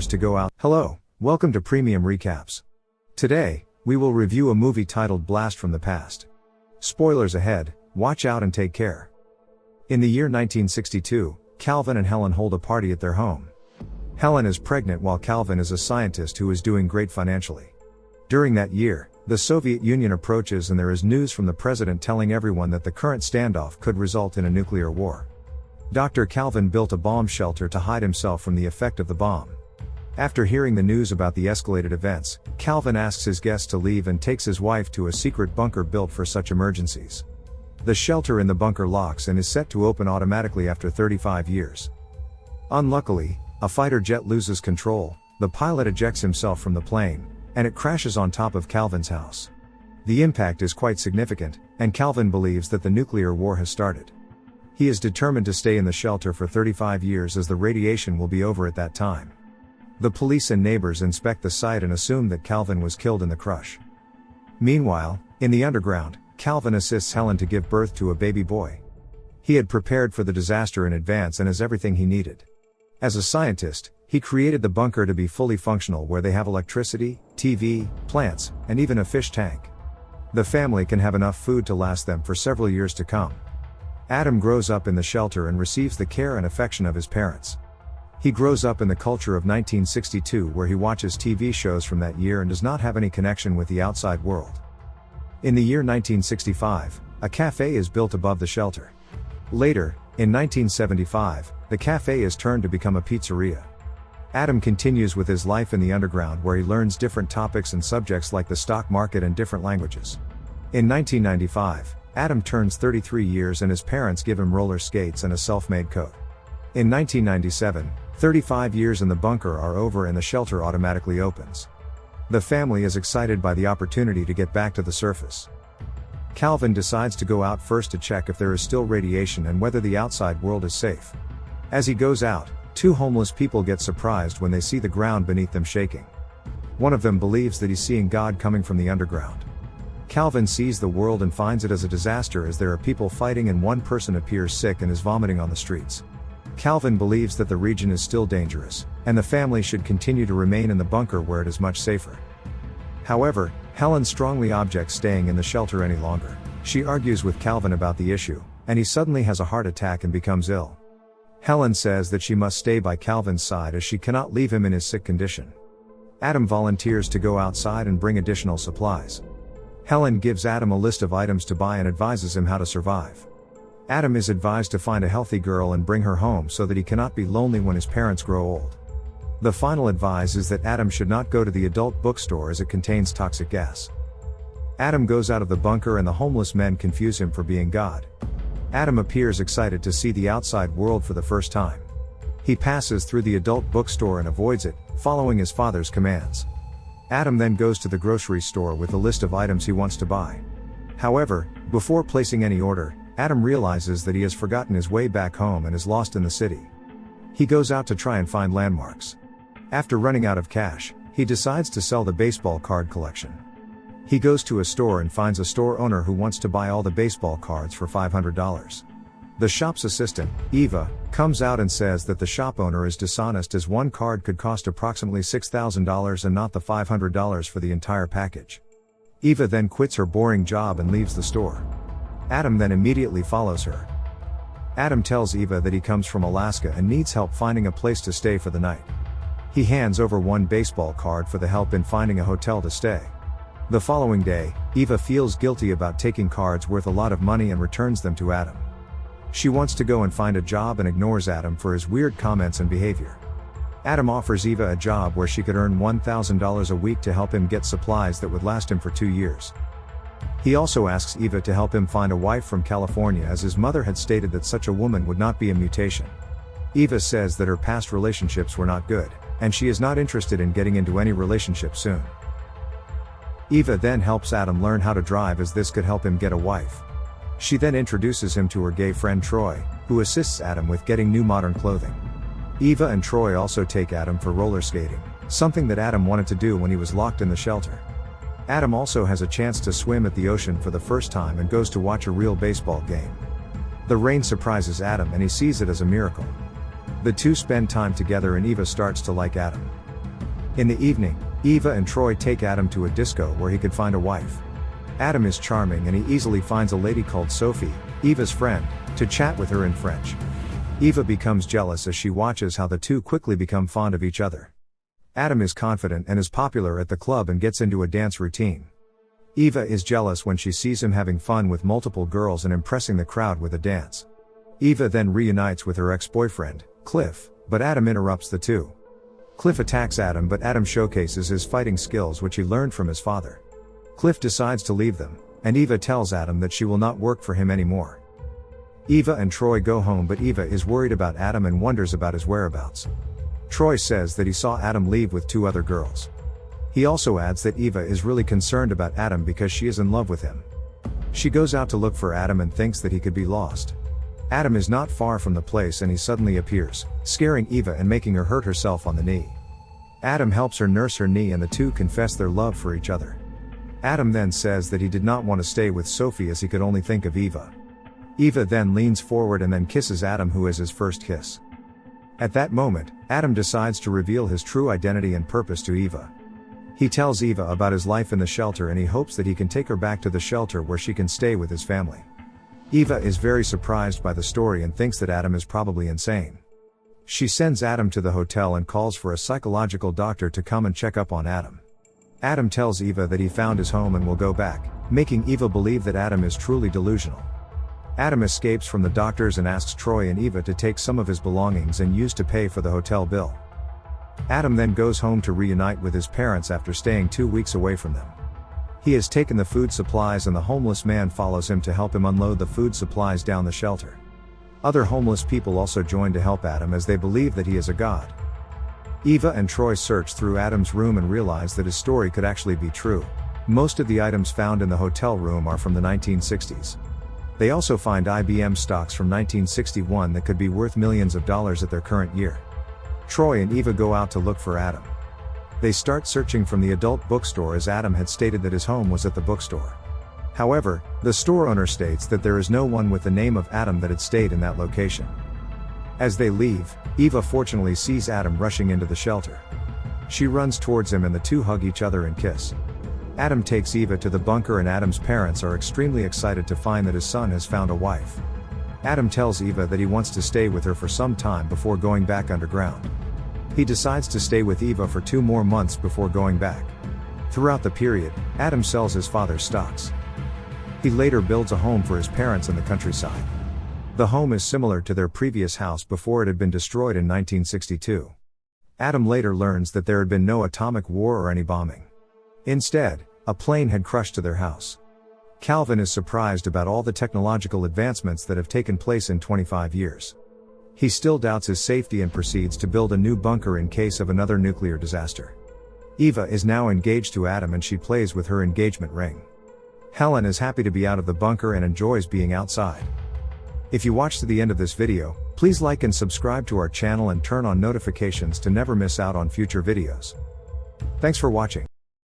To go out. Hello, welcome to Premium Recaps. Today, we will review a movie titled Blast from the Past. Spoilers ahead, watch out and take care. In the year 1962, Calvin and Helen hold a party at their home. Helen is pregnant while Calvin is a scientist who is doing great financially. During that year, the Soviet Union approaches and there is news from the president telling everyone that the current standoff could result in a nuclear war. Dr. Calvin built a bomb shelter to hide himself from the effect of the bomb. After hearing the news about the escalated events, Calvin asks his guests to leave and takes his wife to a secret bunker built for such emergencies. The shelter in the bunker locks and is set to open automatically after 35 years. Unluckily, a fighter jet loses control, the pilot ejects himself from the plane, and it crashes on top of Calvin's house. The impact is quite significant, and Calvin believes that the nuclear war has started. He is determined to stay in the shelter for 35 years as the radiation will be over at that time. The police and neighbors inspect the site and assume that Calvin was killed in the crush. Meanwhile, in the underground, Calvin assists Helen to give birth to a baby boy. He had prepared for the disaster in advance and has everything he needed. As a scientist, he created the bunker to be fully functional where they have electricity, TV, plants, and even a fish tank. The family can have enough food to last them for several years to come. Adam grows up in the shelter and receives the care and affection of his parents. He grows up in the culture of 1962 where he watches TV shows from that year and does not have any connection with the outside world. In the year 1965, a cafe is built above the shelter. Later, in 1975, the cafe is turned to become a pizzeria. Adam continues with his life in the underground where he learns different topics and subjects like the stock market and different languages. In 1995, Adam turns 33 years and his parents give him roller skates and a self-made coat. In 1997, 35 years in the bunker are over and the shelter automatically opens. The family is excited by the opportunity to get back to the surface. Calvin decides to go out first to check if there is still radiation and whether the outside world is safe. As he goes out, two homeless people get surprised when they see the ground beneath them shaking. One of them believes that he's seeing God coming from the underground. Calvin sees the world and finds it as a disaster as there are people fighting and one person appears sick and is vomiting on the streets. Calvin believes that the region is still dangerous, and the family should continue to remain in the bunker where it is much safer. However, Helen strongly objects staying in the shelter any longer. She argues with Calvin about the issue, and he suddenly has a heart attack and becomes ill. Helen says that she must stay by Calvin's side as she cannot leave him in his sick condition. Adam volunteers to go outside and bring additional supplies. Helen gives Adam a list of items to buy and advises him how to survive. Adam is advised to find a healthy girl and bring her home so that he cannot be lonely when his parents grow old. The final advice is that Adam should not go to the adult bookstore as it contains toxic gas. Adam goes out of the bunker and the homeless men confuse him for being God. Adam appears excited to see the outside world for the first time. He passes through the adult bookstore and avoids it, following his father's commands. Adam then goes to the grocery store with a list of items he wants to buy. However, before placing any order, Adam realizes that he has forgotten his way back home and is lost in the city. He goes out to try and find landmarks. After running out of cash, he decides to sell the baseball card collection. He goes to a store and finds a store owner who wants to buy all the baseball cards for $500. The shop's assistant, Eva, comes out and says that the shop owner is dishonest as one card could cost approximately $6,000 and not the $500 for the entire package. Eva then quits her boring job and leaves the store. Adam then immediately follows her. Adam tells Eva that he comes from Alaska and needs help finding a place to stay for the night. He hands over one baseball card for the help in finding a hotel to stay. The following day, Eva feels guilty about taking cards worth a lot of money and returns them to Adam. She wants to go and find a job and ignores Adam for his weird comments and behavior. Adam offers Eva a job where she could earn $1,000 a week to help him get supplies that would last him for 2 years. He also asks Eva to help him find a wife from California as his mother had stated that such a woman would not be a mutation. Eva says that her past relationships were not good, and she is not interested in getting into any relationship soon. Eva then helps Adam learn how to drive as this could help him get a wife. She then introduces him to her gay friend Troy, who assists Adam with getting new modern clothing. Eva and Troy also take Adam for roller skating, something that Adam wanted to do when he was locked in the shelter. Adam also has a chance to swim at the ocean for the first time and goes to watch a real baseball game. The rain surprises Adam and he sees it as a miracle. The two spend time together and Eva starts to like Adam. In the evening, Eva and Troy take Adam to a disco where he could find a wife. Adam is charming and he easily finds a lady called Sophie, Eva's friend, to chat with her in French. Eva becomes jealous as she watches how the two quickly become fond of each other. Adam is confident and is popular at the club and gets into a dance routine. Eva is jealous when she sees him having fun with multiple girls and impressing the crowd with a dance. Eva then reunites with her ex-boyfriend, Cliff, but Adam interrupts the two. Cliff attacks Adam, but Adam showcases his fighting skills which he learned from his father. Cliff decides to leave them, and Eva tells Adam that she will not work for him anymore. Eva and Troy go home, but Eva is worried about Adam and wonders about his whereabouts. Troy says that he saw Adam leave with 2 other girls. He also adds that Eva is really concerned about Adam because she is in love with him. She goes out to look for Adam and thinks that he could be lost. Adam is not far from the place and he suddenly appears, scaring Eva and making her hurt herself on the knee. Adam helps her nurse her knee and the two confess their love for each other. Adam then says that he did not want to stay with Sophie as he could only think of Eva. Eva then leans forward and then kisses Adam, who is his first kiss. At that moment, Adam decides to reveal his true identity and purpose to Eva. He tells Eva about his life in the shelter and he hopes that he can take her back to the shelter where she can stay with his family. Eva is very surprised by the story and thinks that Adam is probably insane. She sends Adam to the hotel and calls for a psychological doctor to come and check up on Adam. Adam tells Eva that he found his home and will go back, making Eva believe that Adam is truly delusional. Adam escapes from the doctors and asks Troy and Eva to take some of his belongings and use to pay for the hotel bill. Adam then goes home to reunite with his parents after staying 2 weeks away from them. He has taken the food supplies and the homeless man follows him to help him unload the food supplies down the shelter. Other homeless people also join to help Adam as they believe that he is a god. Eva and Troy search through Adam's room and realize that his story could actually be true. Most of the items found in the hotel room are from the 1960s. They also find IBM stocks from 1961 that could be worth millions of dollars at their current year. Troy and Eva go out to look for Adam. They start searching from the adult bookstore as Adam had stated that his home was at the bookstore. However, the store owner states that there is no one with the name of Adam that had stayed in that location. As they leave, Eva fortunately sees Adam rushing into the shelter. She runs towards him and the two hug each other and kiss. Adam takes Eva to the bunker and Adam's parents are extremely excited to find that his son has found a wife. Adam tells Eva that he wants to stay with her for some time before going back underground. He decides to stay with Eva for 2 more months before going back. Throughout the period, Adam sells his father's stocks. He later builds a home for his parents in the countryside. The home is similar to their previous house before it had been destroyed in 1962. Adam later learns that there had been no atomic war or any bombing. Instead, a plane had crashed to their house. Calvin is surprised about all the technological advancements that have taken place in 25 years. He still doubts his safety and proceeds to build a new bunker in case of another nuclear disaster. Eva is now engaged to Adam and she plays with her engagement ring. Helen is happy to be out of the bunker and enjoys being outside. If you watched to the end of this video, please like and subscribe to our channel and turn on notifications to never miss out on future videos. Thanks for watching.